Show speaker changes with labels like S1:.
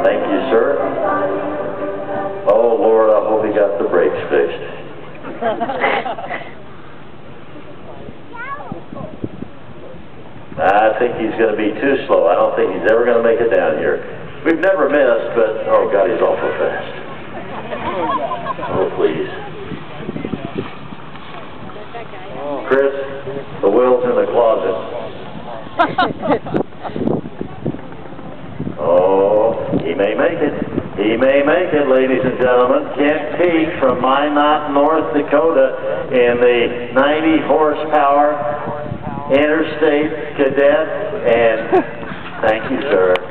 S1: Thank you, sir. Oh, Lord, I hope he got the brakes fixed. I think he's going to be too slow. I don't think he's ever going to make it down here. We've never missed, but, oh, God, he's awful fast. Oh, please. Chris, the wheel's in the closet. Oh, he may make it. He may make it, ladies and gentlemen. Kent Pietsch from Minot, North Dakota in the 90 horsepower Interstate Cadet. And thank you, sir.